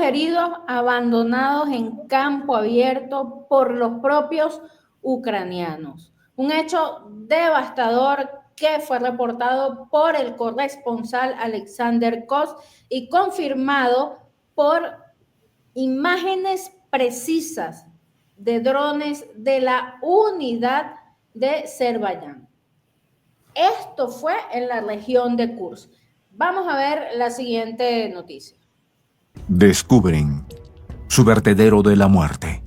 heridos abandonados en campo abierto por los propios ucranianos. Un hecho devastador que fue reportado por el corresponsal Alexander Kos y confirmado por imágenes precisas de drones de la unidad de Azerbaiyán. Esto fue en la región de Kursk. Vamos a ver la siguiente noticia. Descubren su vertedero de la muerte.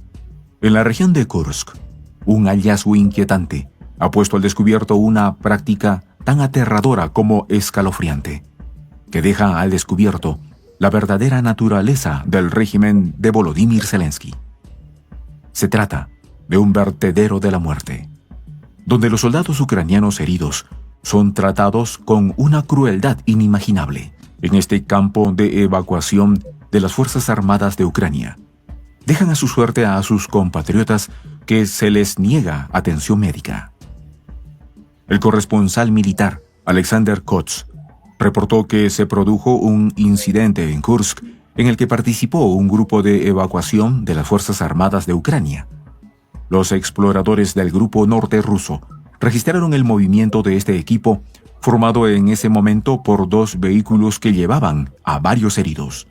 En la región de Kursk, un hallazgo inquietante ha puesto al descubierto una práctica tan aterradora como escalofriante, que deja al descubierto la verdadera naturaleza del régimen de Volodymyr Zelensky. Se trata de un vertedero de la muerte, donde los soldados ucranianos heridos son tratados con una crueldad inimaginable. En este campo de evacuación de las Fuerzas Armadas de Ucrania, dejan a su suerte a sus compatriotas que se les niega atención médica. El corresponsal militar Alexander Kotz reportó que se produjo un incidente en Kursk en el que participó un grupo de evacuación de las Fuerzas Armadas de Ucrania. Los exploradores del grupo norte ruso registraron el movimiento de este equipo, formado en ese momento por 2 vehículos que llevaban a varios heridos.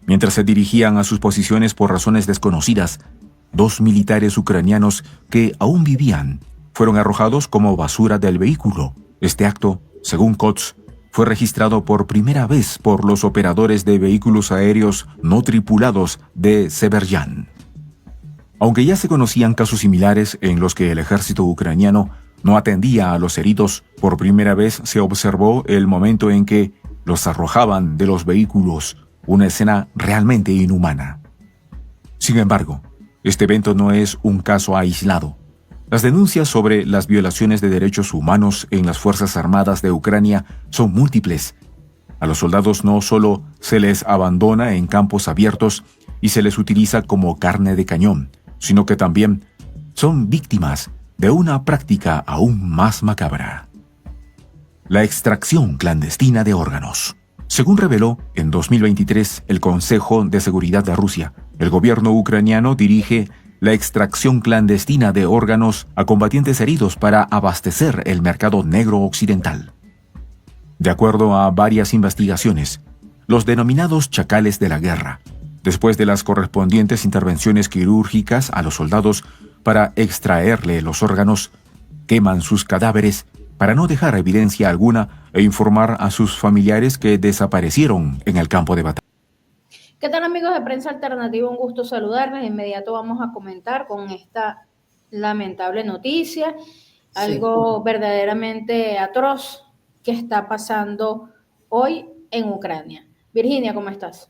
Mientras se dirigían a sus posiciones por razones desconocidas, 2 militares ucranianos que aún vivían fueron arrojados como basura del vehículo. Este acto, según Kotz, fue registrado por primera vez por los operadores de vehículos aéreos no tripulados de Azerbaiyán. Aunque ya se conocían casos similares en los que el ejército ucraniano no atendía a los heridos, por primera vez se observó el momento en que los arrojaban de los vehículos, una escena realmente inhumana. Sin embargo, este evento no es un caso aislado. Las denuncias sobre las violaciones de derechos humanos en las Fuerzas Armadas de Ucrania son múltiples. A los soldados no solo se les abandona en campos abiertos y se les utiliza como carne de cañón, sino que también son víctimas de una práctica aún más macabra: la extracción clandestina de órganos. Según reveló en 2023 el Consejo de Seguridad de Rusia, el gobierno ucraniano dirige la extracción clandestina de órganos a combatientes heridos para abastecer el mercado negro occidental. De acuerdo a varias investigaciones, los denominados chacales de la guerra, después de las correspondientes intervenciones quirúrgicas a los soldados para extraerle los órganos, queman sus cadáveres para no dejar evidencia alguna e informar a sus familiares que desaparecieron en el campo de batalla. ¿Qué tal, amigos de Prensa Alternativa? Un gusto saludarles. De inmediato vamos a comentar con esta lamentable noticia, algo verdaderamente atroz que está pasando hoy en Ucrania. Virginia, ¿cómo estás?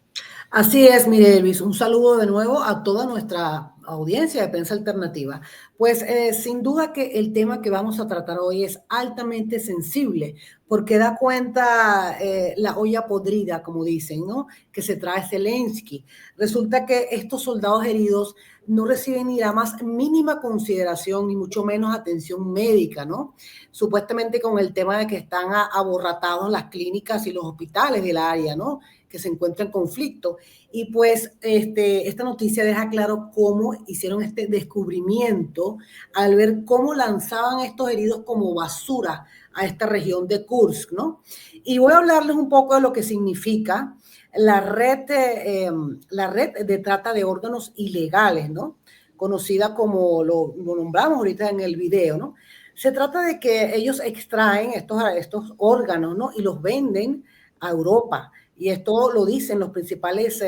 Así es, mire, Elvis, un saludo de nuevo a toda nuestra audiencia de Prensa Alternativa. Pues sin duda que el tema que vamos a tratar hoy es altamente sensible, porque da cuenta la olla podrida, como dicen, ¿no?, que se trae Zelensky. Resulta que estos soldados heridos no reciben ni la más mínima consideración, ni mucho menos atención médica, ¿no? Supuestamente con el tema de que están aborratados las clínicas y los hospitales del área, ¿no?, que se encuentra en conflicto. Y pues esta noticia deja claro cómo hicieron este descubrimiento al ver cómo lanzaban estos heridos como basura a esta región de Kursk, ¿no? Y voy a hablarles un poco de lo que significa la red de trata de órganos ilegales, ¿no?, conocida como lo nombramos ahorita en el video, ¿no? Se trata de que ellos extraen estos órganos, ¿no?, y los venden a Europa. Y esto lo dicen los principales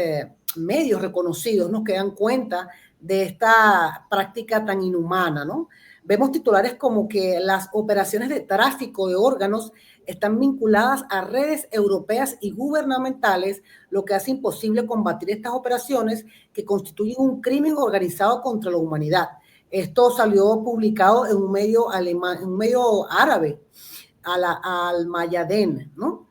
medios reconocidos, ¿no?, que dan cuenta de esta práctica tan inhumana, ¿no? Vemos titulares como que las operaciones de tráfico de órganos están vinculadas a redes europeas y gubernamentales, lo que hace imposible combatir estas operaciones que constituyen un crimen organizado contra la humanidad. Esto salió publicado en un medio alemán, en un medio árabe, al Mayadén, ¿no?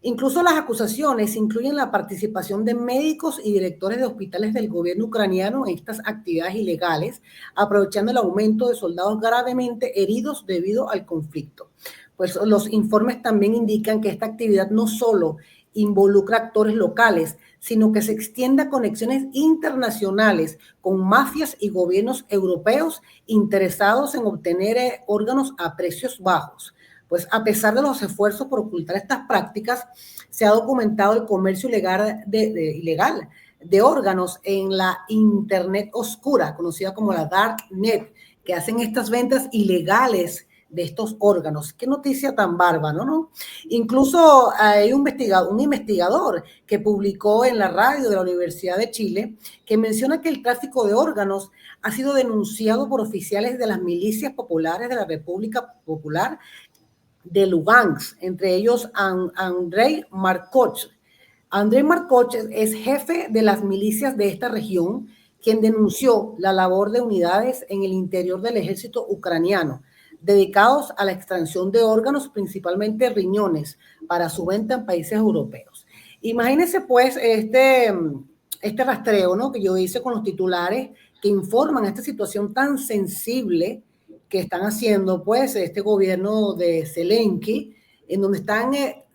Incluso las acusaciones incluyen la participación de médicos y directores de hospitales del gobierno ucraniano en estas actividades ilegales, aprovechando el aumento de soldados gravemente heridos debido al conflicto. Pues los informes también indican que esta actividad no solo involucra actores locales, sino que se extienda a conexiones internacionales con mafias y gobiernos europeos interesados en obtener órganos a precios bajos. Pues a pesar de los esfuerzos por ocultar estas prácticas, se ha documentado el comercio ilegal de órganos en la Internet oscura, conocida como la Dark Net, que hacen estas ventas ilegales de estos órganos. Qué noticia tan bárbara, ¿no? Incluso hay un investigador que publicó en la radio de la Universidad de Chile que menciona que el tráfico de órganos ha sido denunciado por oficiales de las milicias populares de la República Popular de Lugansk, entre ellos Andrei Markoch. Andrei Markoch es jefe de las milicias de esta región, quien denunció la labor de unidades en el interior del ejército ucraniano, dedicados a la extracción de órganos, principalmente riñones, para su venta en países europeos. Imagínense pues este rastreo, ¿no?, que yo hice con los titulares que informan esta situación tan sensible que están haciendo pues este gobierno de Zelensky, en donde están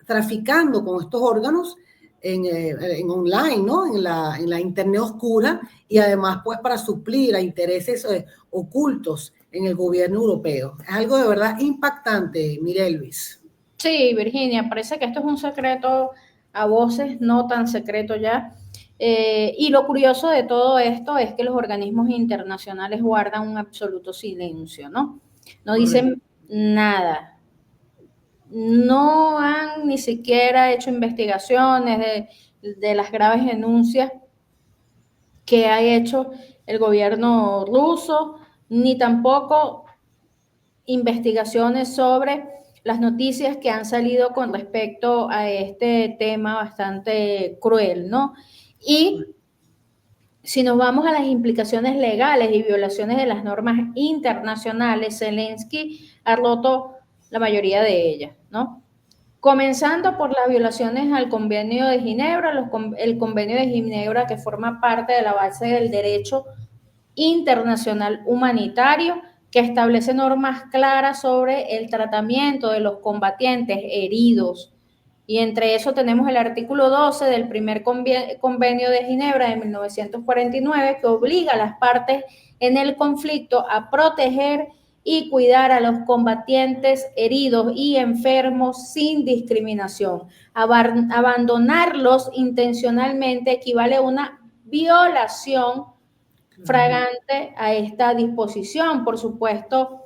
traficando con estos órganos en online, ¿no? En la internet oscura, y además pues para suplir a intereses ocultos en el gobierno europeo. Es algo de verdad impactante, Mireilvis. Sí, Virginia, parece que esto es un secreto a voces, no tan secreto ya. Y lo curioso de todo esto es que los organismos internacionales guardan un absoluto silencio, ¿no? No dicen nada. No han ni siquiera hecho investigaciones de las graves denuncias que ha hecho el gobierno ruso, ni tampoco investigaciones sobre las noticias que han salido con respecto a este tema bastante cruel, ¿no? Y si nos vamos a las implicaciones legales y violaciones de las normas internacionales, Zelensky ha roto la mayoría de ellas, ¿no? Comenzando por las violaciones al Convenio de Ginebra, el Convenio de Ginebra que forma parte de la base del derecho internacional humanitario, que establece normas claras sobre el tratamiento de los combatientes heridos. Y entre eso tenemos el artículo 12 del primer convenio de Ginebra de 1949, que obliga a las partes en el conflicto a proteger y cuidar a los combatientes heridos y enfermos sin discriminación. Abandonarlos intencionalmente equivale a una violación fragante a esta disposición. Por supuesto,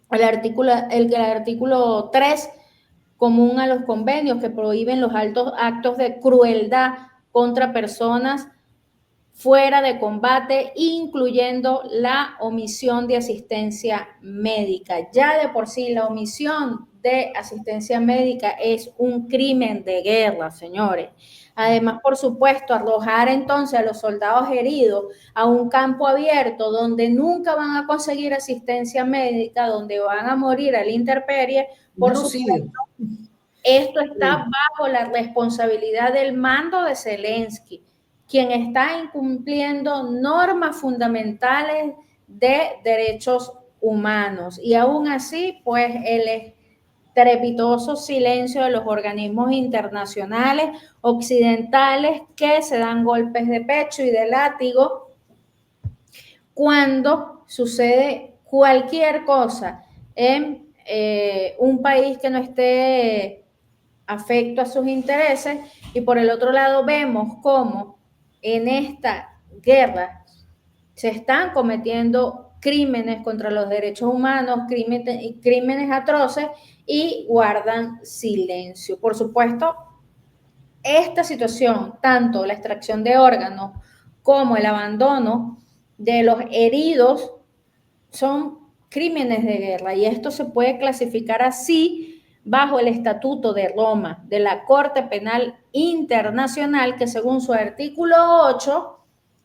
el artículo 3, común a los convenios que prohíben los altos actos de crueldad contra personas fuera de combate, incluyendo la omisión de asistencia médica. Ya de por sí la omisión de asistencia médica es un crimen de guerra, señores. Además, por supuesto, arrojar entonces a los soldados heridos a un campo abierto donde nunca van a conseguir asistencia médica, donde van a morir a la intemperie, por supuesto, esto está bajo la responsabilidad del mando de Zelensky, quien está incumpliendo normas fundamentales de derechos humanos. Y aún así, pues el estrepitoso silencio de los organismos internacionales occidentales que se dan golpes de pecho y de látigo cuando sucede cualquier cosa en un país que no esté afecto a sus intereses. Y por el otro lado vemos cómo en esta guerra se están cometiendo crímenes contra los derechos humanos, crímenes atroces, y guardan silencio. Por supuesto, esta situación, tanto la extracción de órganos como el abandono de los heridos, son crímenes de guerra, y esto se puede clasificar así bajo el Estatuto de Roma de la Corte Penal Internacional, que según su artículo 8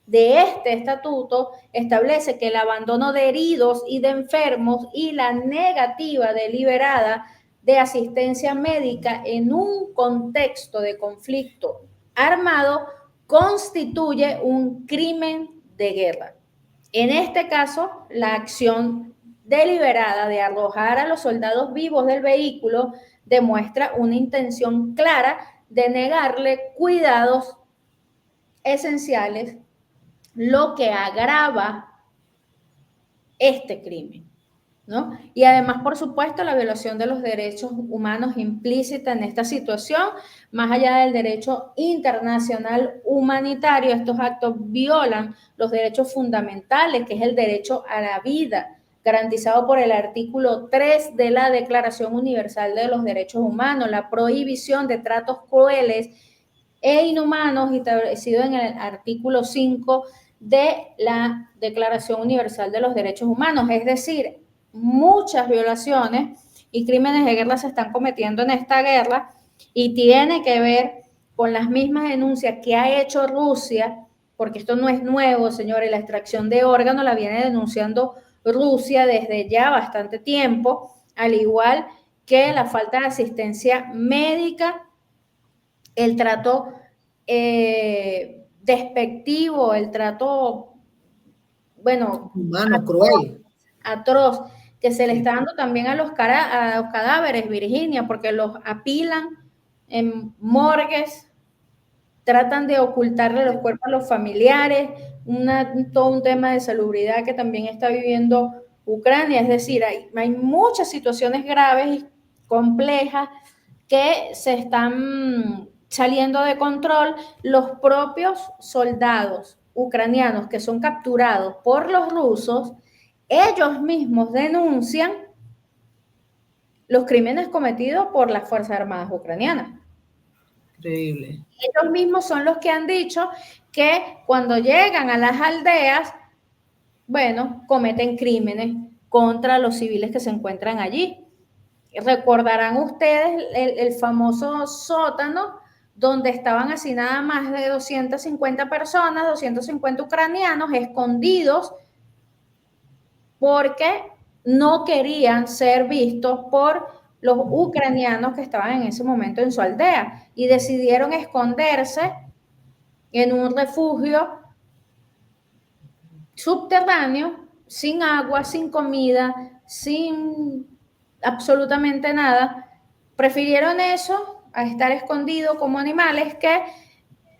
de este estatuto establece que el abandono de heridos y de enfermos y la negativa deliberada de asistencia médica en un contexto de conflicto armado constituye un crimen de guerra. En este caso, la acción deliberada de arrojar a los soldados vivos del vehículo demuestra una intención clara de negarle cuidados esenciales, lo que agrava este crimen, ¿no? Y además, por supuesto, la violación de los derechos humanos implícita en esta situación, más allá del derecho internacional humanitario, estos actos violan los derechos fundamentales, que es el derecho a la vida, garantizado por el artículo 3 de la Declaración Universal de los Derechos Humanos, la prohibición de tratos crueles e inhumanos, establecido en el artículo 5 de la Declaración Universal de los Derechos Humanos. Es decir, muchas violaciones y crímenes de guerra se están cometiendo en esta guerra y tiene que ver con las mismas denuncias que ha hecho Rusia, porque esto no es nuevo, señores, la extracción de órganos la viene denunciando Rusia desde ya bastante tiempo, al igual que la falta de asistencia médica, el trato despectivo, el trato, bueno, humano, cruel, atroz, que se le está dando también a los cadáveres, Virginia, porque los apilan en morgues, tratan de ocultarle los cuerpos a los familiares, todo un tema de salubridad que también está viviendo Ucrania. Es decir, hay muchas situaciones graves y complejas que se están saliendo de control. Los propios soldados ucranianos que son capturados por los rusos, ellos mismos denuncian los crímenes cometidos por las Fuerzas Armadas ucranianas. Increíble. Ellos mismos son los que han dicho que cuando llegan a las aldeas, bueno, cometen crímenes contra los civiles que se encuentran allí. Recordarán ustedes el famoso sótano donde estaban hacinadas más de 250 personas, 250 ucranianos escondidos porque no querían ser vistos por los ucranianos que estaban en ese momento en su aldea y decidieron esconderse en un refugio subterráneo, sin agua, sin comida, sin absolutamente nada. Prefirieron eso a estar escondidos como animales que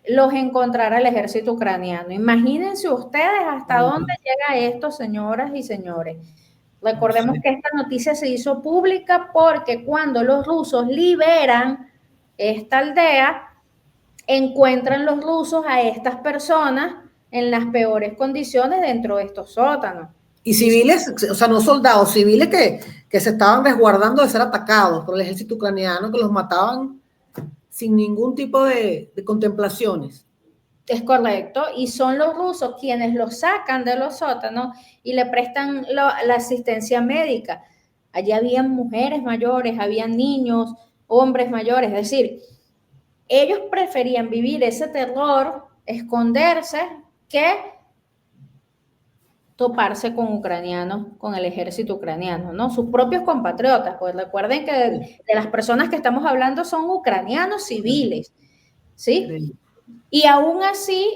los encontrara el ejército ucraniano. Imagínense ustedes hasta dónde llega esto, señoras y señores. Recordemos que esta noticia se hizo pública porque cuando los rusos liberan esta aldea, encuentran los rusos a estas personas en las peores condiciones dentro de estos sótanos. Y civiles, o sea, no soldados, civiles que se estaban resguardando de ser atacados por el ejército ucraniano, que los mataban sin ningún tipo de contemplaciones. Es correcto, y son los rusos quienes los sacan de los sótanos y le prestan la asistencia médica. Allí habían mujeres mayores, habían niños, hombres mayores, es decir, ellos preferían vivir ese terror, esconderse, que toparse con ucranianos, con el ejército ucraniano, ¿no? Sus propios compatriotas, pues recuerden que de las personas que estamos hablando son ucranianos civiles, ¿sí? Sí. Y aún así,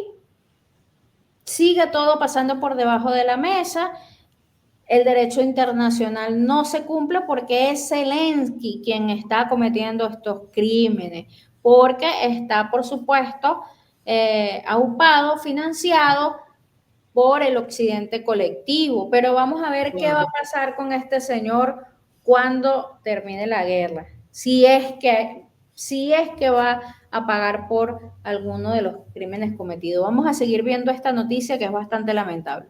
sigue todo pasando por debajo de la mesa. El derecho internacional no se cumple porque es Zelensky quien está cometiendo estos crímenes, porque está, por supuesto, aupado, financiado por el occidente colectivo. Pero vamos a ver qué va a pasar con este señor cuando termine la guerra. Si es que va a pagar por alguno de los crímenes cometidos. Vamos a seguir viendo esta noticia que es bastante lamentable.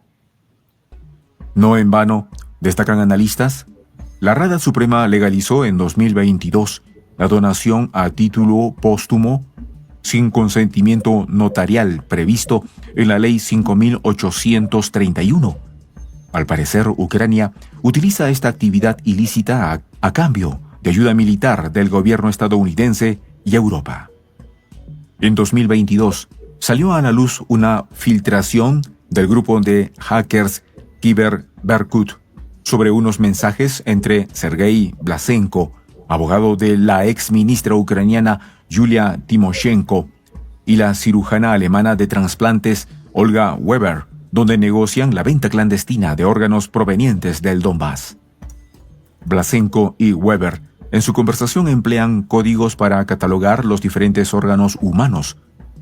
No en vano, destacan analistas, la Rada Suprema legalizó en 2022 la donación a título póstumo sin consentimiento notarial previsto en la Ley 5831. Al parecer, Ucrania utiliza esta actividad ilícita a cambio de ayuda militar del gobierno estadounidense y Europa. En 2022 salió a la luz una filtración del grupo de hackers Kyberberkut sobre unos mensajes entre Sergei Blasenko, abogado de la ex ministra ucraniana Yulia Timoshenko, y la cirujana alemana de trasplantes Olga Weber, donde negocian la venta clandestina de órganos provenientes del Donbass. Blasenko y Weber En su conversación emplean códigos para catalogar los diferentes órganos humanos.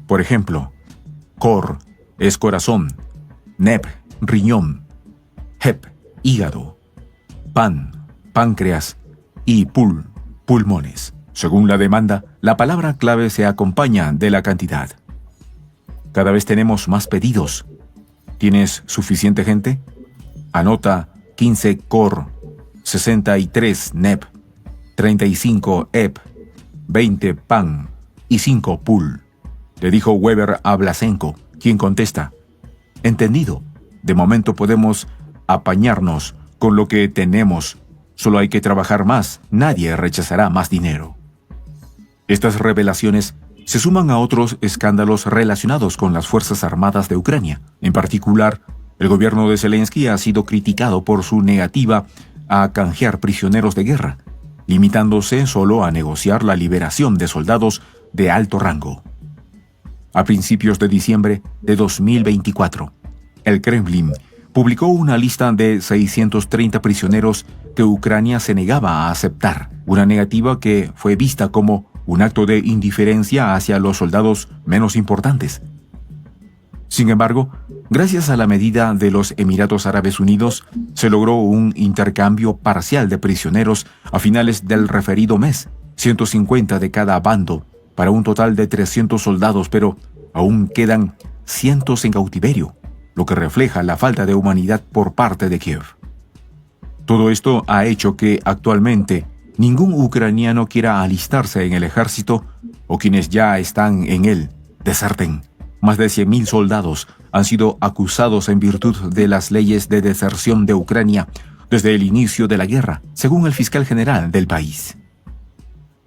Por ejemplo, cor es corazón, nep, riñón, hep, hígado, pan, páncreas y pulmones. Según la demanda, la palabra clave se acompaña de la cantidad. Cada vez tenemos más pedidos. ¿Tienes suficiente gente? Anota 15 cor, 63 nep, 35 ep, 20 pan y 5 pul. Le dijo Weber a Blasenko, quien contesta: entendido, de momento podemos apañarnos con lo que tenemos. Solo hay que trabajar más, nadie rechazará más dinero. Estas revelaciones se suman a otros escándalos relacionados con las Fuerzas Armadas de Ucrania. En particular, el gobierno de Zelensky ha sido criticado por su negativa a canjear prisioneros de guerra, limitándose solo a negociar la liberación de soldados de alto rango. A principios de diciembre de 2024, el Kremlin publicó una lista de 630 prisioneros que Ucrania se negaba a aceptar, una negativa que fue vista como un acto de indiferencia hacia los soldados menos importantes. Sin embargo, gracias a la medida de los Emiratos Árabes Unidos, se logró un intercambio parcial de prisioneros a finales del referido mes, 150 de cada bando, para un total de 300 soldados, pero aún quedan cientos en cautiverio, lo que refleja la falta de humanidad por parte de Kiev. Todo esto ha hecho que actualmente ningún ucraniano quiera alistarse en el ejército, o quienes ya están en él deserten. Más de 100.000 soldados han sido acusados en virtud de las leyes de deserción de Ucrania desde el inicio de la guerra, según el fiscal general del país.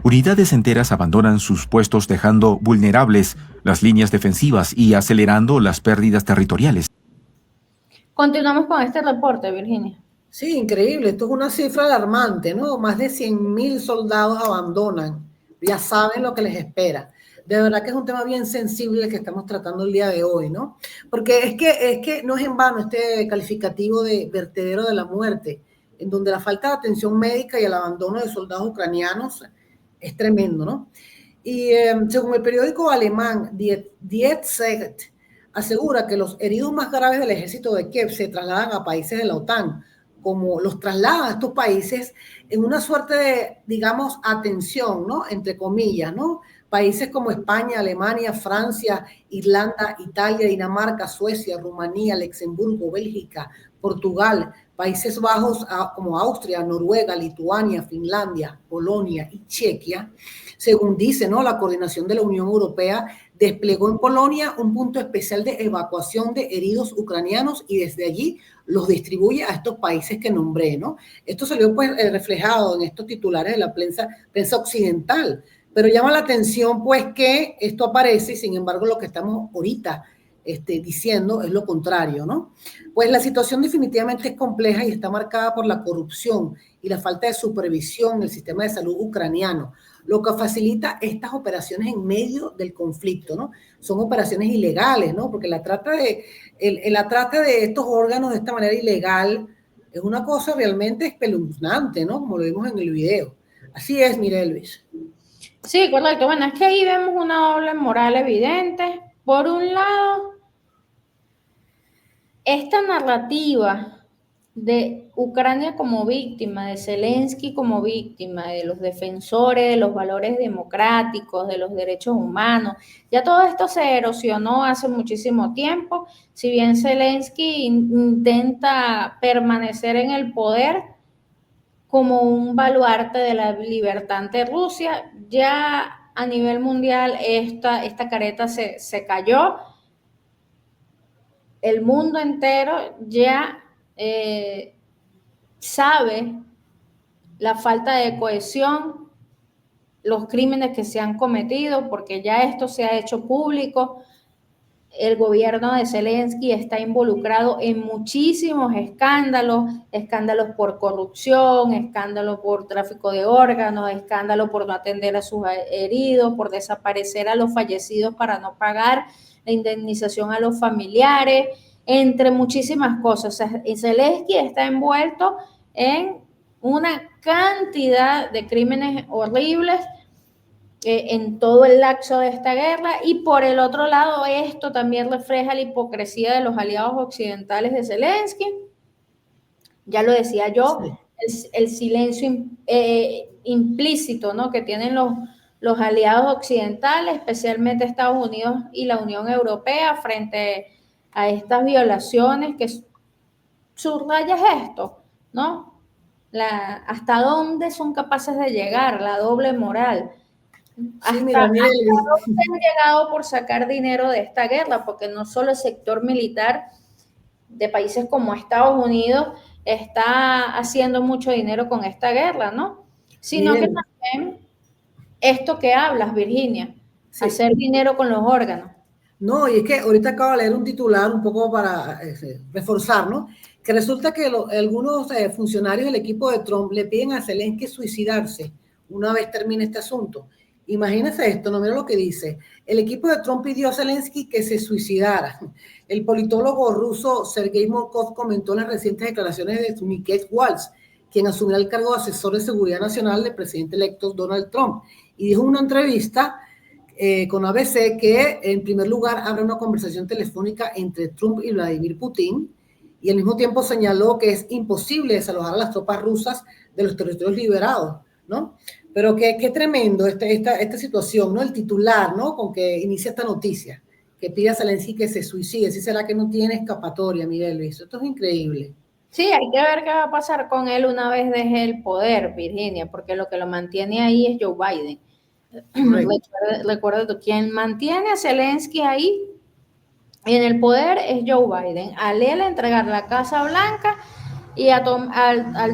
Unidades enteras abandonan sus puestos, dejando vulnerables las líneas defensivas y acelerando las pérdidas territoriales. Continuamos con este reporte, Virginia. Sí, increíble. Esto es una cifra alarmante, ¿no? Más de 100.000 soldados abandonan. Ya saben lo que les espera. De verdad que es un tema bien sensible que estamos tratando el día de hoy, ¿no? Porque es que no es en vano este calificativo de vertedero de la muerte, en donde la falta de atención médica y el abandono de soldados ucranianos es tremendo, ¿no? Y según el periódico alemán Die Zeit, asegura que los heridos más graves del ejército de Kiev se trasladan a países de la OTAN, como los trasladan a estos países en una suerte de, digamos, atención, ¿no? Entre comillas, ¿no? Países como España, Alemania, Francia, Irlanda, Italia, Dinamarca, Suecia, Rumanía, Luxemburgo, Bélgica, Portugal, Países Bajos como Austria, Noruega, Lituania, Finlandia, Polonia y Chequia. Según dice, ¿no? La coordinación de la Unión Europea desplegó en Polonia un punto especial de evacuación de heridos ucranianos y desde allí los distribuye a estos países que nombré, ¿no? Esto salió pues reflejado en estos titulares de la prensa occidental, pero llama la atención pues que esto aparece y sin embargo lo que estamos ahorita diciendo es lo contrario, ¿no? Pues la situación definitivamente es compleja y está marcada por la corrupción y la falta de supervisión en el sistema de salud ucraniano, lo que facilita estas operaciones en medio del conflicto, ¿no? Son operaciones ilegales, ¿no? Porque la trata de estos órganos de esta manera ilegal es una cosa realmente espeluznante, ¿no? Como lo vimos en el video. Así es, mire, Elvis. Sí, correcto. Bueno, es que ahí vemos una doble moral evidente. Por un lado, esta narrativa de Ucrania como víctima, de Zelensky como víctima, de los defensores de los valores democráticos, de los derechos humanos, ya todo esto se erosionó hace muchísimo tiempo. Si bien Zelensky intenta permanecer en el poder como un baluarte de la libertad ante Rusia, ya a nivel mundial esta careta se cayó. El mundo entero ya sabe la falta de cohesión, los crímenes que se han cometido, porque ya esto se ha hecho público. El gobierno de Zelensky está involucrado en muchísimos escándalos por corrupción, escándalos por tráfico de órganos, escándalos por no atender a sus heridos, por desaparecer a los fallecidos para no pagar la indemnización a los familiares, entre muchísimas cosas. O sea, Zelensky está envuelto en una cantidad de crímenes horribles en todo el lapso de esta guerra, y por el otro lado esto también refleja la hipocresía de los aliados occidentales de Zelensky. Ya lo decía yo, sí. el silencio implícito, ¿no?, que tienen los aliados occidentales, especialmente Estados Unidos y la Unión Europea, frente a estas violaciones, que subraya esto, ¿no? Hasta dónde son capaces de llegar, la doble moral. Hasta dónde han llegado por sacar dinero de esta guerra, porque no solo el sector militar de países como Estados Unidos está haciendo mucho dinero con esta guerra, ¿no? Sino que también esto que hablas, Virginia, sí, hacer dinero con los órganos. No, y es que ahorita acabo de leer un titular un poco para reforzar, ¿no? Que resulta que algunos funcionarios del equipo de Trump le piden a Zelensky suicidarse una vez termine este asunto. Imagínense esto, no, mira lo que dice. El equipo de Trump pidió a Zelensky que se suicidara. El politólogo ruso Sergei Morkov comentó en las recientes declaraciones de Mikhail Waltz, quien asumirá el cargo de asesor de seguridad nacional del presidente electo Donald Trump, y dijo en una entrevista con ABC que en primer lugar habrá una conversación telefónica entre Trump y Vladimir Putin, y al mismo tiempo señaló que es imposible desalojar a las tropas rusas de los territorios liberados, ¿no? Pero qué tremendo esta situación, ¿no? El titular, ¿no?, con que inicia esta noticia, que pide a Zelensky que se suicide. ¿Sí será que no tiene escapatoria, Miguel Luis? Esto es increíble. Sí, hay que ver qué va a pasar con él una vez deje el poder, Virginia, porque lo que lo mantiene ahí es Joe Biden. Recuerda, quien mantiene a Zelensky ahí en el poder es Joe Biden. Al él entregar la Casa Blanca y al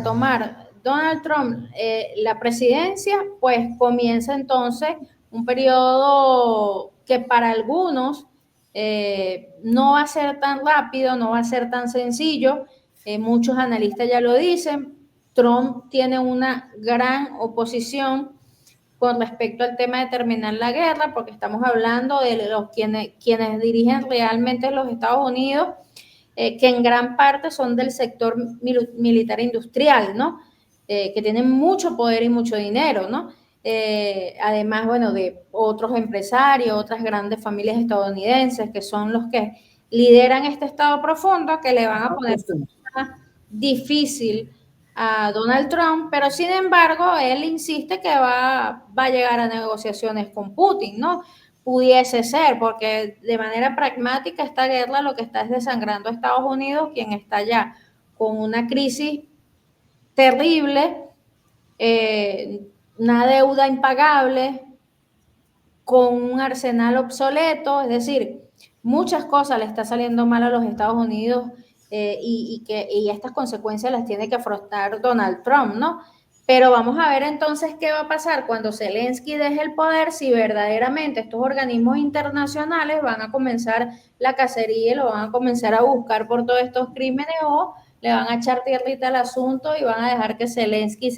tomar Donald Trump la presidencia, pues comienza entonces un periodo que para algunos no va a ser tan rápido, no va a ser tan sencillo. Muchos analistas ya lo dicen. Trump tiene una gran oposición con respecto al tema de terminar la guerra, porque estamos hablando de quienes dirigen realmente los Estados Unidos, que en gran parte son del sector militar industrial, ¿no? Que tienen mucho poder y mucho dinero, ¿no? Además, bueno, de otros empresarios, otras grandes familias estadounidenses, que son los que lideran este estado profundo, que le van a poner difícil a Donald Trump, pero sin embargo, él insiste que va a llegar a negociaciones con Putin, ¿no? Pudiese ser, porque de manera pragmática esta guerra lo que está es desangrando a Estados Unidos, quien está ya con una crisis terrible, una deuda impagable, con un arsenal obsoleto, es decir, muchas cosas le está saliendo mal a los Estados Unidos, y estas consecuencias las tiene que afrontar Donald Trump, ¿no? Pero vamos a ver entonces qué va a pasar cuando Zelensky deje el poder, si verdaderamente estos organismos internacionales van a comenzar la cacería y lo van a comenzar a buscar por todos estos crímenes, o le van a echar tierrita al asunto y van a dejar que Zelensky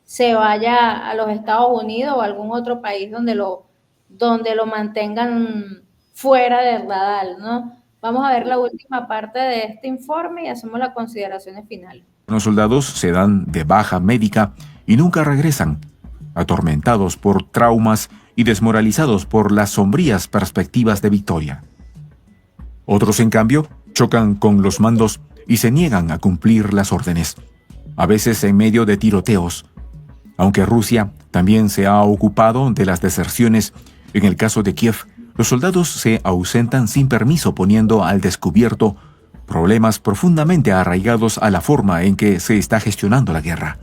se vaya a los Estados Unidos o a algún otro país donde lo mantengan fuera del radar, ¿no? Vamos a ver la última parte de este informe y hacemos las consideraciones finales. Los soldados se dan de baja médica y nunca regresan, atormentados por traumas y desmoralizados por las sombrías perspectivas de victoria. Otros, en cambio, chocan con los mandos y se niegan a cumplir las órdenes, a veces en medio de tiroteos. Aunque Rusia también se ha ocupado de las deserciones, en el caso de Kiev, los soldados se ausentan sin permiso, poniendo al descubierto problemas profundamente arraigados a la forma en que se está gestionando la guerra.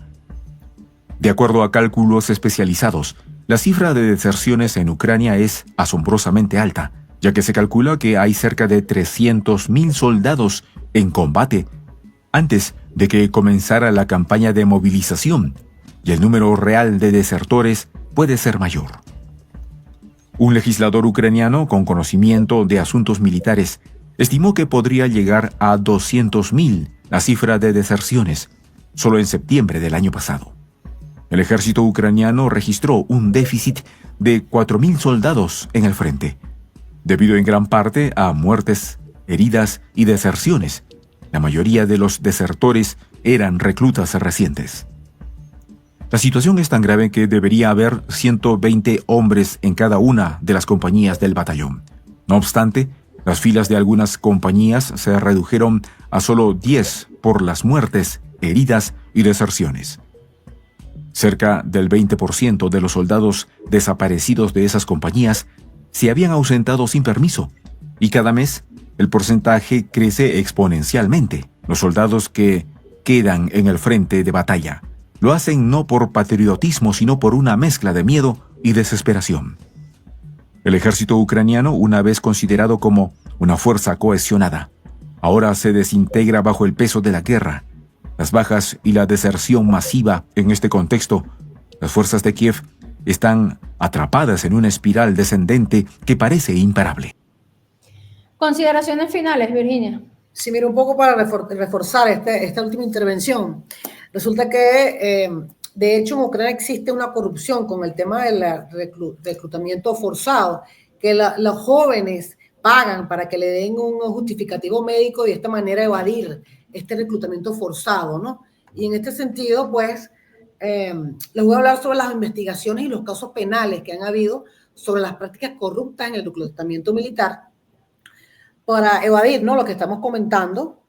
De acuerdo a cálculos especializados, la cifra de deserciones en Ucrania es asombrosamente alta, ya que se calcula que hay cerca de 300.000 soldados en combate antes de que comenzara la campaña de movilización, y el número real de desertores puede ser mayor. Un legislador ucraniano con conocimiento de asuntos militares estimó que podría llegar a 200.000 la cifra de deserciones solo en septiembre del año pasado. El ejército ucraniano registró un déficit de 4.000 soldados en el frente, debido en gran parte a muertes, heridas y deserciones. La mayoría de los desertores eran reclutas recientes. La situación es tan grave que debería haber 120 hombres en cada una de las compañías del batallón. No obstante, las filas de algunas compañías se redujeron a solo 10 por las muertes, heridas y deserciones. Cerca del 20% de los soldados desaparecidos de esas compañías se habían ausentado sin permiso, y cada mes el porcentaje crece exponencialmente. Los soldados que quedan en el frente de batalla lo hacen no por patriotismo, sino por una mezcla de miedo y desesperación. El ejército ucraniano, una vez considerado como una fuerza cohesionada, ahora se desintegra bajo el peso de la guerra, las bajas y la deserción masiva. En este contexto, las fuerzas de Kiev están atrapadas en una espiral descendente que parece imparable. Consideraciones finales, Virginia. Sí, mira, un poco para reforzar esta última intervención. Resulta que, de hecho, en Ucrania existe una corrupción con el tema del reclutamiento forzado, que los jóvenes pagan para que le den un justificativo médico y de esta manera evadir este reclutamiento forzado, ¿no? Y en este sentido, pues, les voy a hablar sobre las investigaciones y los casos penales que han habido sobre las prácticas corruptas en el reclutamiento militar para evadir, ¿no?, lo que estamos comentando,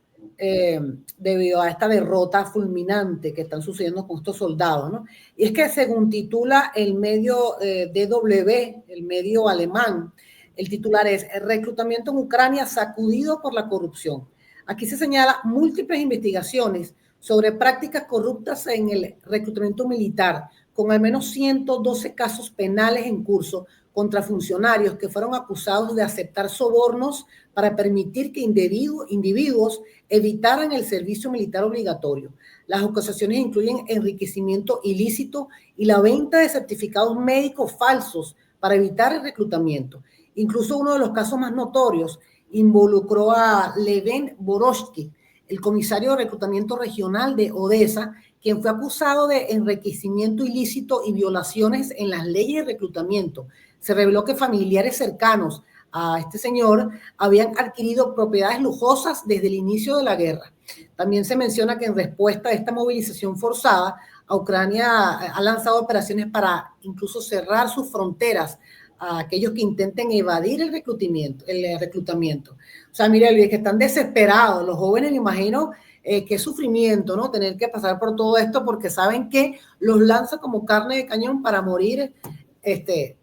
debido a esta derrota fulminante que están sucediendo con estos soldados, ¿no? Y es que según titula el medio DW, el medio alemán, el titular es "El reclutamiento en Ucrania sacudido por la corrupción". Aquí se señala múltiples investigaciones sobre prácticas corruptas en el reclutamiento militar, con al menos 112 casos penales en curso contra funcionarios que fueron acusados de aceptar sobornos para permitir que individuos evitaran el servicio militar obligatorio. Las acusaciones incluyen enriquecimiento ilícito y la venta de certificados médicos falsos para evitar el reclutamiento. Incluso uno de los casos más notorios involucró a Levin Boroshky, el comisario de reclutamiento regional de Odessa, quien fue acusado de enriquecimiento ilícito y violaciones en las leyes de reclutamiento. Se reveló que familiares cercanos a este señor habían adquirido propiedades lujosas desde el inicio de la guerra. También se menciona que en respuesta a esta movilización forzada, a Ucrania ha lanzado operaciones para incluso cerrar sus fronteras a aquellos que intenten evadir el reclutamiento. O sea, mire, Luis, que están desesperados. Los jóvenes, me imagino, qué sufrimiento, ¿no? Tener que pasar por todo esto porque saben que los lanza como carne de cañón para morir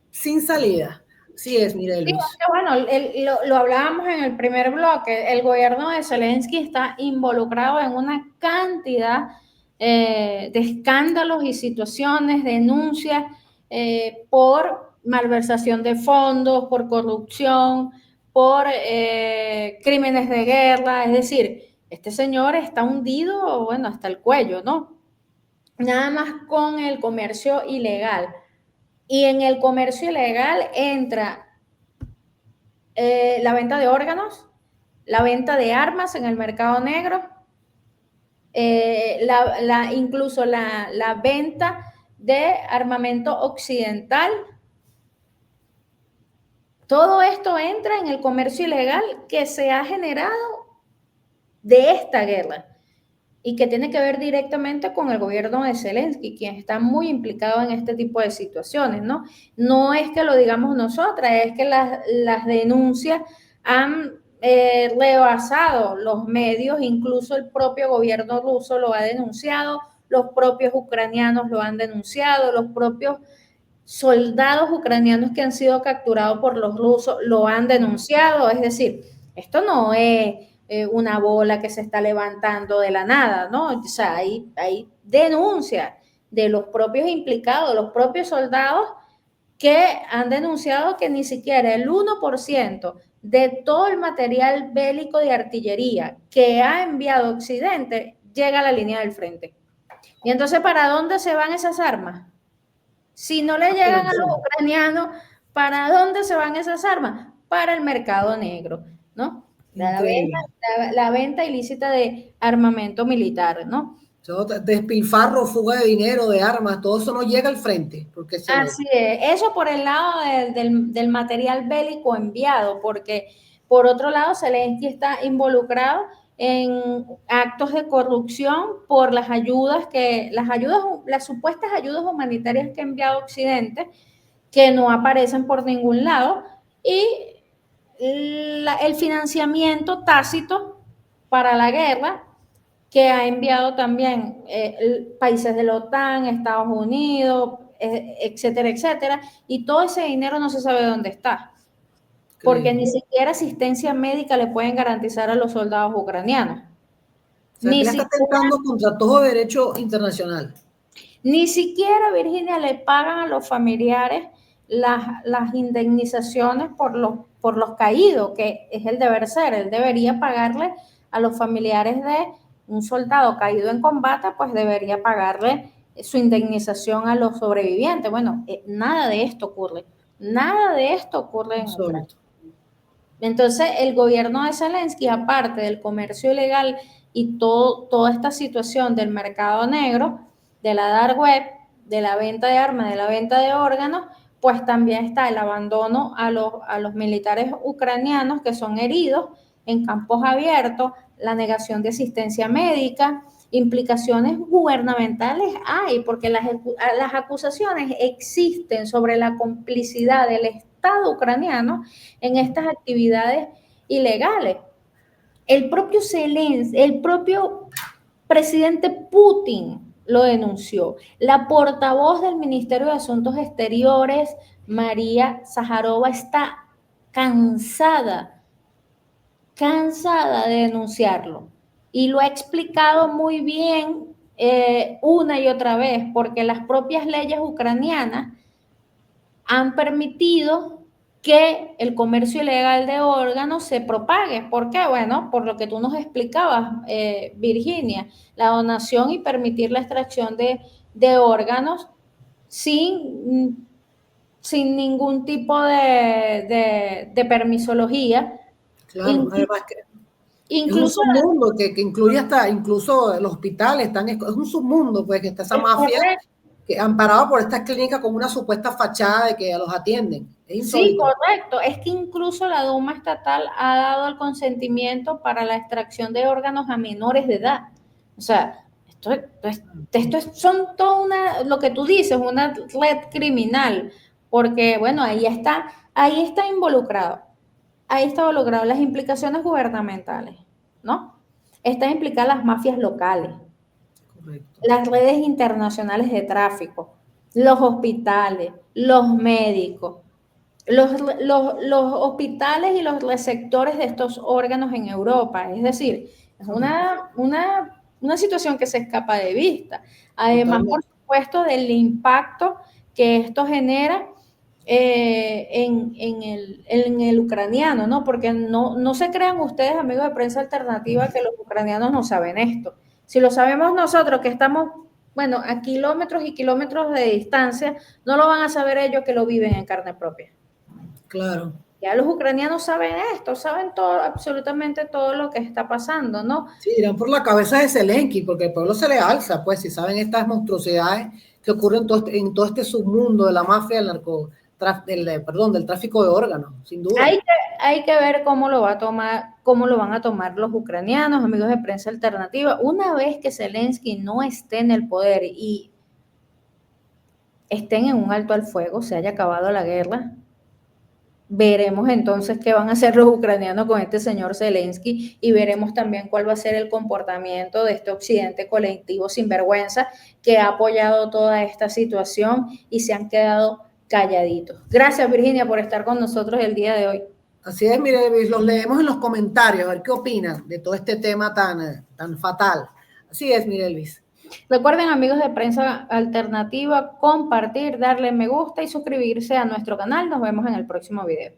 sin salida. Sí es, mire, Luis. Sí, bueno, lo hablábamos en el primer bloque. El gobierno de Zelensky está involucrado en una cantidad de escándalos y situaciones, denuncias por malversación de fondos, por corrupción, por crímenes de guerra. Es decir, este señor está hundido, bueno, hasta el cuello, ¿no? Nada más con el comercio ilegal. Y en el comercio ilegal entra la venta de órganos, la venta de armas en el mercado negro, incluso la venta de armamento occidental. Todo esto entra en el comercio ilegal que se ha generado de esta guerra y que tiene que ver directamente con el gobierno de Zelensky, quien está muy implicado en este tipo de situaciones, ¿no? No es que lo digamos nosotras, es que las denuncias han rebasado los medios, incluso el propio gobierno ruso lo ha denunciado, los propios ucranianos lo han denunciado, los propios soldados ucranianos que han sido capturados por los rusos lo han denunciado. Es decir, esto no es una bola que se está levantando de la nada, ¿no? O sea, hay denuncias de los propios implicados, los propios soldados que han denunciado que ni siquiera el 1% de todo el material bélico de artillería que ha enviado Occidente llega a la línea del frente. Y entonces, ¿para dónde se van esas armas? Si no le llegan a los ucranianos, ¿para dónde se van esas armas? Para el mercado negro, ¿no? La venta ilícita de armamento militar, ¿no? Despilfarro, fuga de dinero, de armas, todo eso no llega al frente. Porque Así es, eso por el lado del material bélico enviado, porque por otro lado Zelensky está involucrado en actos de corrupción por las las supuestas ayudas humanitarias que ha enviado Occidente, que no aparecen por ningún lado, y el financiamiento tácito para la guerra que ha enviado también países de la OTAN, Estados Unidos, etcétera, etcétera, y todo ese dinero no se sabe dónde está, porque ni siquiera asistencia médica le pueden garantizar a los soldados ucranianos. O sea, que ya está atentando contra todo derecho internacional. Ni siquiera, Virginia, le pagan a los familiares las indemnizaciones por los caídos, que es el deber ser. Él debería pagarle a los familiares de un soldado caído en combate, pues debería pagarle su indemnización a los sobrevivientes. Bueno, nada de esto ocurre. Nada de esto ocurre en Ucrania. Entonces, el gobierno de Zelensky, aparte del comercio ilegal y toda esta situación del mercado negro, de la dark web, de la venta de armas, de la venta de órganos, pues también está el abandono a los militares ucranianos que son heridos en campos abiertos, la negación de asistencia médica, implicaciones gubernamentales hay, porque las acusaciones existen sobre la complicidad del Estado ucraniano en estas actividades ilegales. El propio Zelensky, el propio presidente Putin lo denunció. La portavoz del Ministerio de Asuntos Exteriores, María Zaharova, está cansada de denunciarlo. Y lo ha explicado muy bien una y otra vez, porque las propias leyes ucranianas han permitido que el comercio ilegal de órganos se propague. ¿Por qué? Bueno, por lo que tú nos explicabas, Virginia, la donación y permitir la extracción de órganos sin ningún tipo de permisología. Claro, además que incluso es un submundo que incluye hasta incluso los hospitales, es un submundo, pues, que está esa mafia que amparado por estas clínicas con una supuesta fachada de que los atienden. Sí, correcto. Es que incluso la Duma estatal ha dado el consentimiento para la extracción de órganos a menores de edad. O sea, son todo lo que tú dices, una red criminal, porque bueno, ahí está involucrado las implicaciones gubernamentales, ¿no? Están implicadas las mafias locales. Correcto. Las redes internacionales de tráfico, los hospitales, los médicos, los hospitales y los receptores de estos órganos en Europa. Es decir, es una situación que se escapa de vista. Además, por supuesto, del impacto que esto genera en el ucraniano, ¿no? Porque no se crean ustedes, amigos de Prensa Alternativa, que los ucranianos no saben esto. Si lo sabemos nosotros, que estamos, bueno, a kilómetros y kilómetros de distancia, no lo van a saber ellos que lo viven en carne propia. Claro. Ya los ucranianos saben esto, saben todo, absolutamente todo lo que está pasando, ¿no? Sí, irán por la cabeza de Zelensky, porque el pueblo se le alza, pues, si saben estas monstruosidades que ocurren en todo este submundo de la mafia del tráfico de órganos, sin duda. Hay que ver cómo lo van a tomar los ucranianos, amigos de Prensa Alternativa. Una vez que Zelensky no esté en el poder y estén en un alto al fuego, se haya acabado la guerra, veremos entonces qué van a hacer los ucranianos con este señor Zelensky y veremos también cuál va a ser el comportamiento de este occidente colectivo sinvergüenza que ha apoyado toda esta situación y se han quedado calladitos. Gracias, Virginia, por estar con nosotros el día de hoy. Así es, mire, los leemos en los comentarios, a ver qué opinan de todo este tema tan fatal. Así es, mire, Elvis. Recuerden, amigos de Prensa Alternativa, compartir, darle me gusta y suscribirse a nuestro canal. Nos vemos en el próximo video.